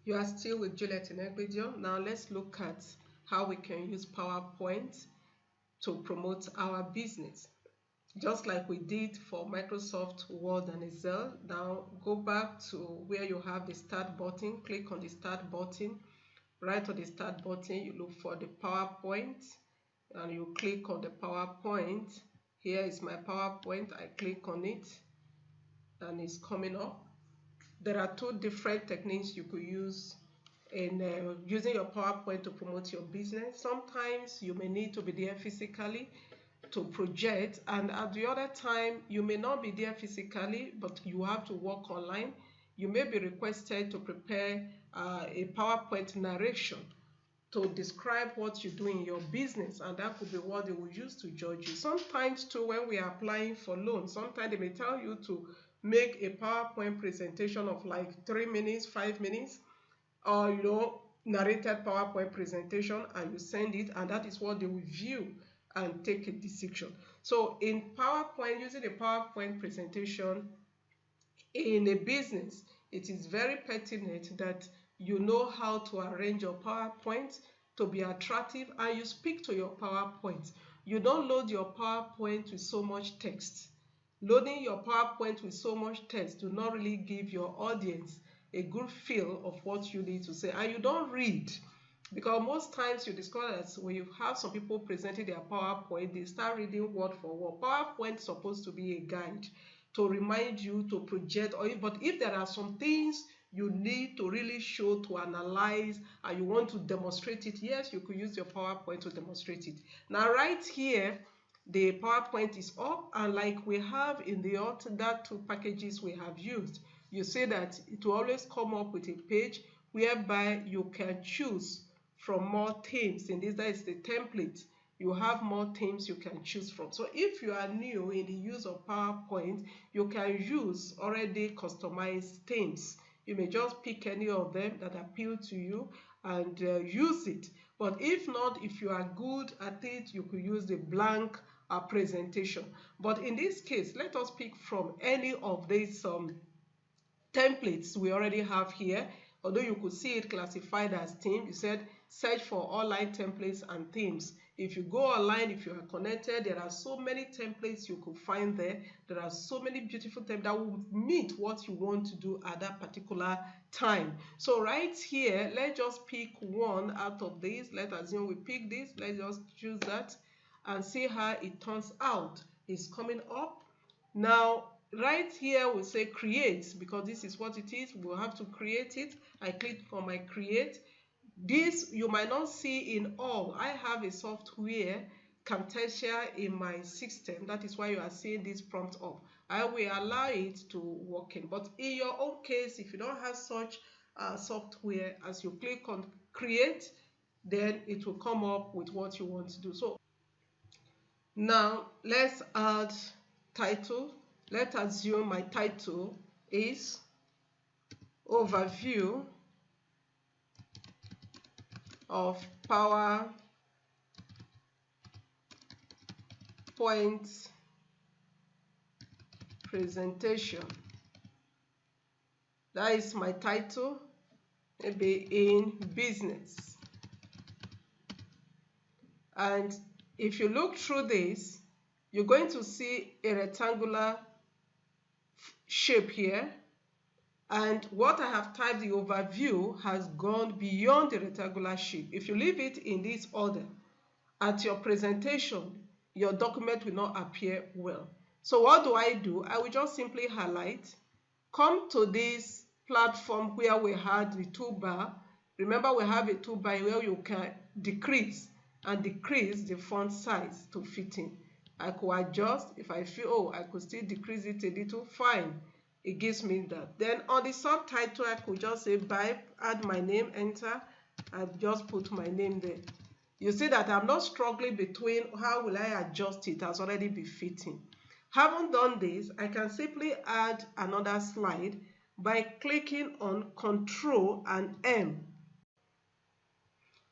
You are still with Juliet in Egbedio. Now let's look at how we can use PowerPoint to promote our business. Just like we did for Microsoft Word and Excel. Now go back to where you have the start button. Click on the start button. Right on the start button, you look for the PowerPoint and you click on the PowerPoint. Here is my PowerPoint. I click on it and it's coming up. There are two different techniques you could use in using your PowerPoint to promote your business. Sometimes you may need to be there physically to project, and at the other time you may not be there physically but you have to work online. You may be requested to prepare a PowerPoint narration to describe what you do in your business, and that could be what they will use to judge you. Sometimes too, when we are applying for loans, sometimes they may tell you to make a PowerPoint presentation of like 3 minutes, 5 minutes, or narrated PowerPoint presentation, and you send it, and that is what they will view and take a decision. So in PowerPoint, using a PowerPoint presentation in a business, it is very pertinent that you know how to arrange your PowerPoint to be attractive, and you speak to your PowerPoint. You don't load your PowerPoint with so much text. Loading your PowerPoint with so much text do not really give your audience a good feel of what you need to say, and you don't read, because most times you discover that when you have some people presenting their PowerPoint, they start reading word for word. PowerPoint is supposed to be a guide to remind you to project, but if there are some things you need to really show, to analyze, and you want to demonstrate it, yes, you could use your PowerPoint to demonstrate it. Now right here, the PowerPoint is up, and like we have in the other two packages we have used, you see that it will always come up with a page whereby you can choose from more themes. In this, that is the template. You have more themes you can choose from. So if you are new in the use of PowerPoint, you can use already customized themes. You may just pick any of them that appeal to you and use it. But if not, if you are good at it, you could use the blank presentation. But in this case, let us pick from any of these templates we already have here. Although you could see it classified as theme, you said search for online templates and themes. If you go online, if you are connected, there are so many templates you could find there. There are so many beautiful templates that will meet what you want to do at that particular time. So right here, let's just pick one out of these. Let's assume we pick this. Let's just choose that and see how it turns out. It's coming up. Now, right here we say create, because this is what it is. We'll have to create it. I click on my create. This you might not see in all. I have a software Camtasia in my system. That is why you are seeing this prompt up. I will allow it to work in. But in your own case, if you don't have such software, as you click on create, then it will come up with what you want to do. So now let's add title. Let's assume my title is overview of PowerPoint presentation. That is my title, maybe in business. And if you look through this, you're going to see a rectangular shape here, and what I have typed, the overview, has gone beyond the rectangular shape. If you leave it in this order at your presentation, your document will not appear well. So what do? I will just simply highlight, come to this platform where we had the toolbar. Remember, we have a toolbar where you can decrease and decrease the font size to fit in. I could adjust. If I feel, I could still decrease it a little, fine. It gives me that. Then on the subtitle, I could just say by, add my name, enter, and just put my name there. You see that I'm not struggling between how will I adjust it. It has already been fitting. Having done this, I can simply add another slide by clicking on Ctrl and M.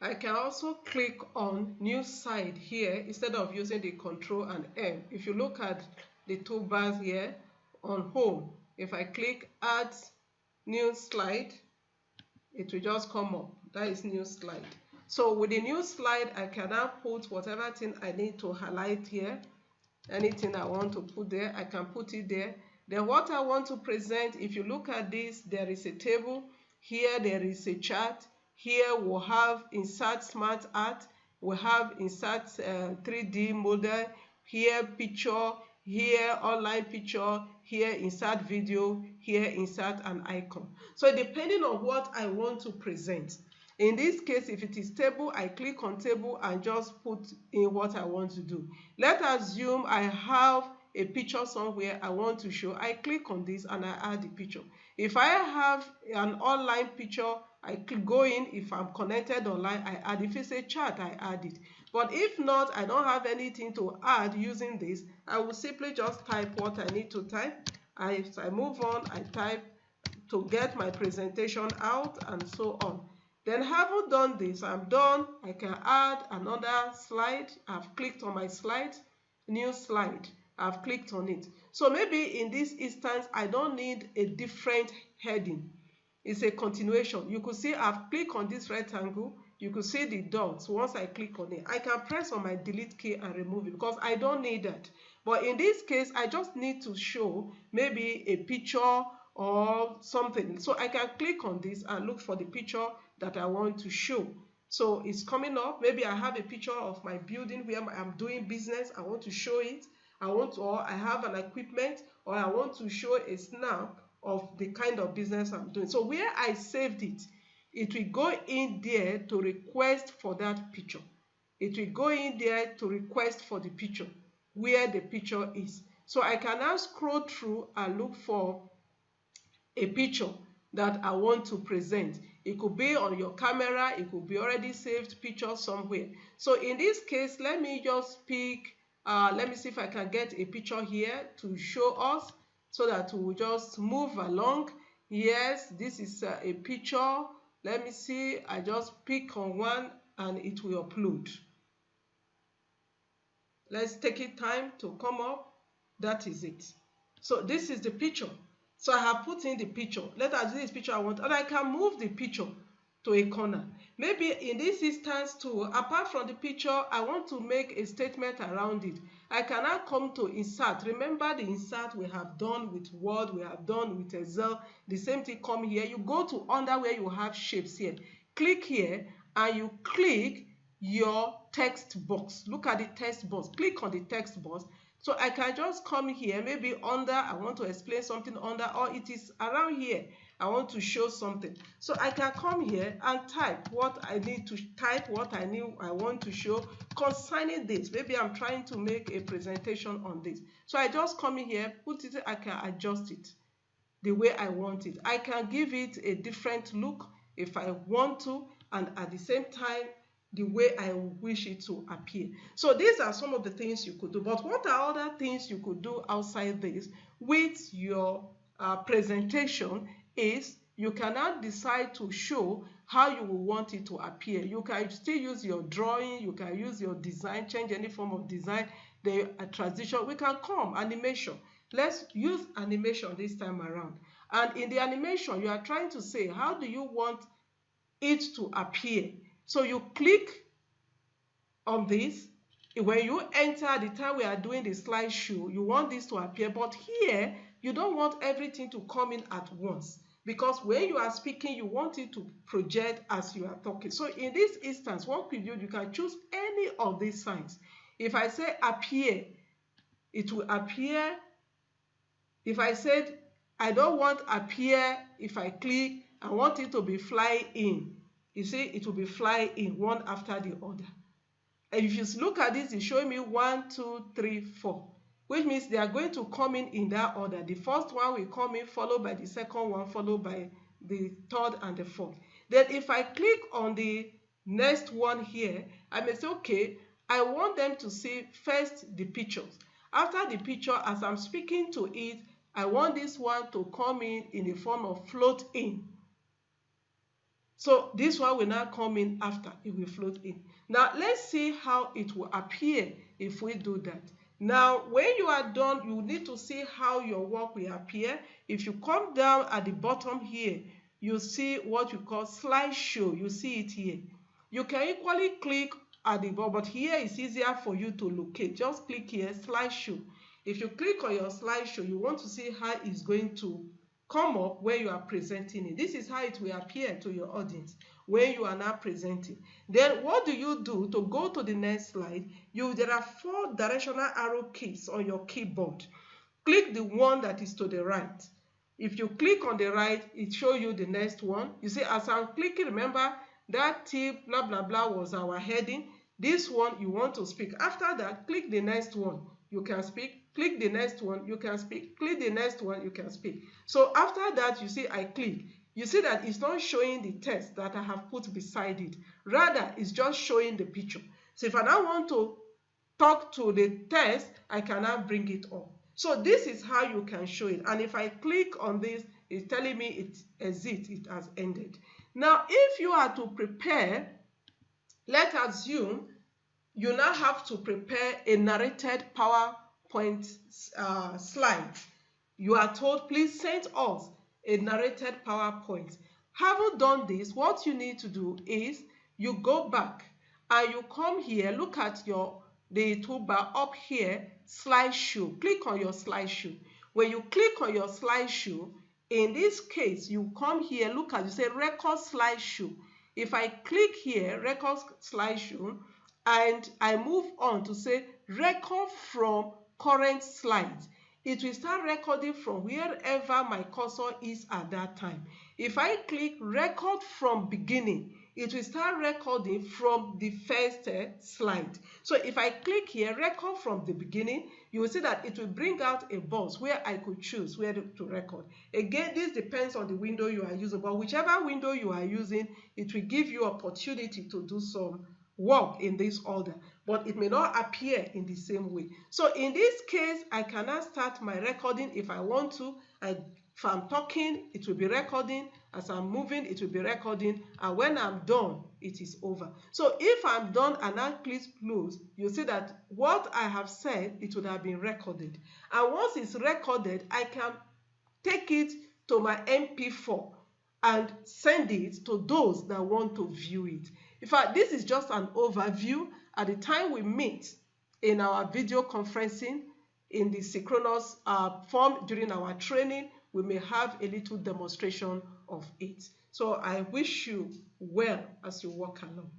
I can also click on new slide here instead of using the Ctrl and M. If you look at the toolbars here on home, if I click add new slide, it will just come up. That is new slide. So with the new slide, I can now put whatever thing I need to highlight here. Anything I want to put there, I can put it there. Then what I want to present, if you look at this, there is a table. Here there is a chart. Here we'll have insert smart art. We have insert 3D model. Here picture. Here online picture. Here insert video. Here insert an icon. So depending on what I want to present. In this case, if it is table, I click on table and just put in what I want to do. Let's assume I have a picture somewhere I want to show. I click on this and I add the picture. If I have an online picture, I go in. If I'm connected online, I add. If it's a chart, I add it. But if not, I don't have anything to add using this, I will simply just type what I need to type. As I move on, I type to get my presentation out and so on. Then having done this, I'm done. I can add another slide. I've clicked on my slide, new slide. I've clicked on it. So maybe in this instance, I don't need a different heading. It's a continuation. You could see I've clicked on this rectangle. You could see the dots. Once I click on it, I can press on my delete key and remove it because I don't need that. But in this case, I just need to show maybe a picture or something. So I can click on this and look for the picture that I want to show. So it's coming up. Maybe I have a picture of my building where I'm doing business. I want to show it. Or I have an equipment, or I want to show a snap of the kind of business I'm doing. So where I saved it, it will go in there to request for that picture. It will go in there to request for the picture where the picture is. So I can now scroll through and look for a picture that I want to present. It could be on your camera, it could be already saved picture somewhere. So in this case, let me just pick, let me see if I can get a picture here to show us so that we will just move along. Yes, this is a picture. Let me see, I just pick on one and it will upload. Let's take it time to come up. That is it. So this is the picture. So I have put in the picture. Let us do this picture I want, and I can move the picture to a corner. Maybe in this instance too, apart from the picture, I want to make a statement around it. I can now come to insert. Remember the insert we have done with Word, we have done with Excel. The same thing come here. You go to under where you have shapes here. Click here and you click your text box. Look at the text box. Click on the text box. So I can just come here, maybe under, I want to explain something under, or it is around here, I want to show something. So I can come here and type what I need to type, what I want to show concerning this. Maybe I'm trying to make a presentation on this. So I just come in here, put it, I can adjust it the way I want it. I can give it a different look if I want to, and at the same time, the way I wish it to appear. So these are some of the things you could do. But what are other things you could do outside this with your presentation is you can now decide to show how you will want it to appear. You can still use your drawing, you can use your design, change any form of design, the transition. We can come animation. Let's use animation this time around. And in the animation, you are trying to say, how do you want it to appear? So you click on this. When you enter, the time we are doing the slideshow, you want this to appear. But here, you don't want everything to come in at once. Because when you are speaking, you want it to project as you are talking. So in this instance, what you do, you can choose any of these signs. If I say appear, it will appear. If I said, I don't want appear, if I click, I want it to be fly in. You see, it will be fly in one after the other. And if you look at this, it's showing me 1, 2, 3, 4, which means they are going to come in that order. The first one will come in, followed by the second one, followed by the third and the fourth. Then if I click on the next one here, I may say, okay, I want them to see first the pictures. After the picture, as I'm speaking to it, I want this one to come in the form of float in. So this one will now come in after, it will float in. Now let's see how it will appear if we do that. Now when you are done, you need to see how your work will appear. If you come down at the bottom here, you see what you call slideshow. You see it here. You can equally click at the bottom, but here it's easier for you to locate. Just click here, slideshow. If you click on your slideshow, you want to see how it's going to come up when you are presenting it. This is how it will appear to your audience when you are now presenting. Then what do you do to go to the next slide? There are 4 directional arrow keys on your keyboard. Click the one that is to the right. If you click on the right, it shows you the next one. You see, as I'm clicking, remember that tip blah blah blah was our heading. This one you want to speak. After that, click the next one, you can speak. Click the next one, you can speak. Click the next one, you can speak. So after that, you see I click. You see that it's not showing the text that I have put beside it. Rather, it's just showing the picture. So if I now want to talk to the text, I can now bring it up. So this is how you can show it. And if I click on this, it's telling me it exits, it has ended. Now, if you are to prepare, let's assume you now have to prepare a narrated PowerPoint slide. You are told, please send us a narrated PowerPoint. Having done this, what you need to do is you go back and you come here, look at the toolbar up here, slideshow. Click on your slideshow. When you click on your slideshow, in this case, you come here, look at, you say record slideshow. If I click here, record slideshow, and I move on to say record from current slides, it will start recording from wherever my cursor is at that time. If I click record from beginning, it will start recording from the first slide. So if I click here, record from the beginning, you will see that it will bring out a box where I could choose where to record. Again, this depends on the window you are using, but whichever window you are using, it will give you opportunity to do some work in this order, but it may not appear in the same way. So in this case, I cannot start my recording if I want to. If I'm talking, it will be recording. As I'm moving, it will be recording. And when I'm done, it is over. So if I'm done and I click close, you see that what I have said, it would have been recorded. And once it's recorded, I can take it to my MP4 and send it to those that want to view it. In fact, this is just an overview. At the time we meet in our video conferencing in the synchronous form during our training, we may have a little demonstration of it. So I wish you well as you walk along.